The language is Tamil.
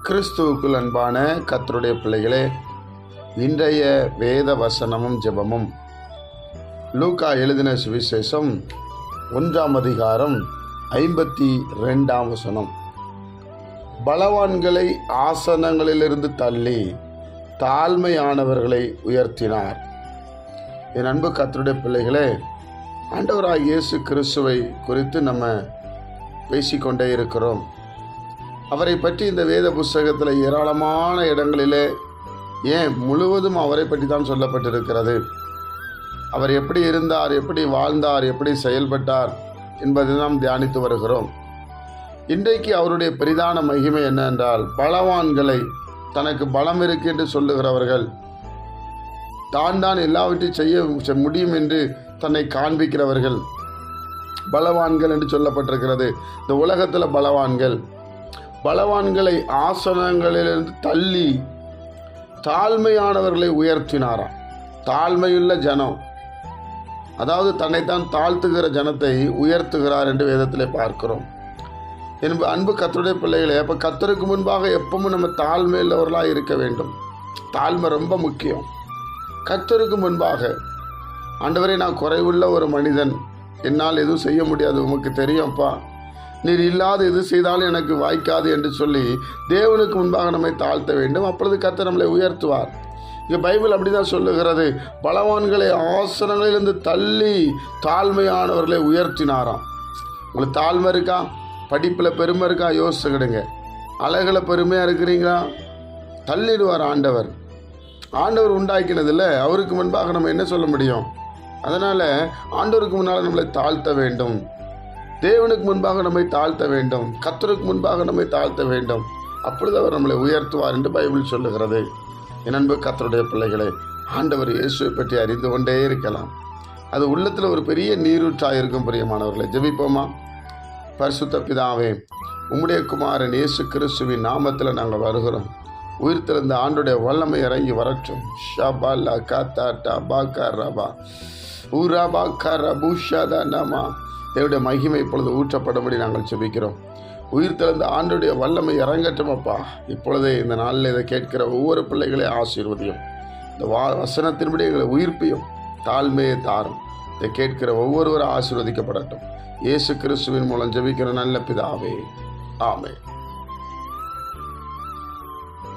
கிறிஸ்துவுக்குள் அன்பான கர்த்தருடைய பிள்ளைகளே, இன்றைய வேத வசனமும் ஜெபமும் லூக்கா எழுதின சுவிசேஷம் 1 அதிகாரம் 52 வசனம். பலவான்களை ஆசனங்களிலிருந்து தள்ளி தாழ்மையானவர்களை உயர்த்தினார். என் அன்பு கர்த்தருடைய பிள்ளைகளே, ஆண்டவராகிய இயேசு கிறிஸ்துவை குறித்து நம்ம பேசிக்கொண்டே இருக்கிறோம். அவரை பற்றி இந்த வேத புஸ்தகத்தில் ஏராளமான இடங்களிலே, ஏன் முழுவதும் அவரை பற்றி தான் சொல்லப்பட்டிருக்கிறது. அவர் எப்படி இருந்தார், எப்படி வாழ்ந்தார், எப்படி செயல்பட்டார் என்பதை நாம் தியானித்து வருகிறோம். இன்றைக்கு அவருடைய பெரிதான மகிமை என்னவென்றால், பலவான்களை, தனக்கு பலம் இருக்கு என்று சொல்லுகிறவர்கள், தான் எல்லாவற்றையும் செய்ய முடியும் என்று தன்னை காண்பிக்கிறவர்கள் பலவான்கள் என்று சொல்லப்பட்டிருக்கிறது. இந்த உலகத்தில் பலவான்களை ஆசனங்களிலிருந்து தள்ளி தாழ்மையானவர்களை உயர்த்தினாராம். தாழ்மையுள்ள ஜனம், அதாவது தன்னைத்தான் தாழ்த்துகிற ஜனத்தை உயர்த்துகிறார் என்று வேதத்திலே பார்க்கிறோம். அன்பு கர்த்தருடைய பிள்ளைகளே, அப்போ கர்த்தருக்கு முன்பாக எப்பவும் நம்ம தாழ்மையுள்ளவர்களாக இருக்க வேண்டும். தாழ்மை ரொம்ப முக்கியம். கர்த்தருக்கு முன்பாக, ஆண்டவரே, நான் குறைவுள்ள ஒரு மனிதன், என்னால் எதுவும் செய்ய முடியாது, உமக்கு தெரியும்ப்பா, நீர் இல்லாத எது செய்தாலும் எனக்கு வாய்க்காது என்று சொல்லி தேவனுக்கு முன்பாக நம்மை தாழ்த்த வேண்டும். அப்பொழுது கர்த்தர் நம்மளை உயர்த்துவார். இங்கே பைபிள் அப்படி தான் சொல்லுகிறது. பலவான்களை ஆசனங்களிலிருந்து தள்ளி தாழ்மையானவர்களை உயர்த்தினாராம். உங்களுக்கு தாழ்மை இருக்கா? படிப்பில் பெருமை இருக்கா? யோசிச்சுக்கிடுங்க. அழகில் பெருமையாக இருக்கிறீங்களா? தள்ளிடுவார் ஆண்டவர். ஆண்டவர் உண்டாக்கினதில்ல, அவருக்கு முன்பாக நம்ம என்ன சொல்ல முடியும்? அதனால் ஆண்டவருக்கு முன்னால் நம்மளை தாழ்த்த வேண்டும். தேவனுக்கு முன்பாக நம்மை தாழ்த்த வேண்டும். கர்த்தருக்கு முன்பாக நம்மை தாழ்த்த வேண்டும். அப்பொழுது அவர் நம்மளை உயர்த்துவார் என்று பைபிள் சொல்லுகிறது. என் அன்பு கர்த்தருடைய பிள்ளைகளை, ஆண்டவர் இயேசுவை பற்றி அறிந்து கொண்டே இருக்கலாம். அது உள்ளத்தில் ஒரு பெரிய நீரூற்றாக இருக்கும். பிரியமானவர்களை, ஜெபிப்போமா? பரிசுத்த பிதாவே, உம்முடைய குமாரன் இயேசு கிறிஸ்துவின் நாமத்தில் நாங்கள் வருகிறோம். உயிர்த்தெழுந்த ஆண்டுடைய வல்லமை இறங்கி வரட்டும். ஷபாலா காத்தா பாக்கா ரபா ஊராபா கரபூஷாதா நாமா. தேவனுடைய மகிமை இப்பொழுது ஊற்றப்படும்படி நாங்கள் ஜெபிக்கிறோம். உயிர்த்தெழுந்த ஆண்டுடைய வல்லமை இறங்கட்டும் அப்பா. இப்பொழுதே இந்த நாளில் இதை கேட்கிற ஒவ்வொரு பிள்ளைகளையும் ஆசீர்வதியும். இந்த வசனத்தின்படி எங்களை உயிர்ப்பையும் தாழ்மையை தாரும். இதை கேட்கிற ஒவ்வொருவரும் ஆசீர்வதிக்கப்படட்டும். இயேசு கிறிஸ்துவின் மூலம் ஜெபிக்கிற நல்ல பிதாவே, ஆமென்.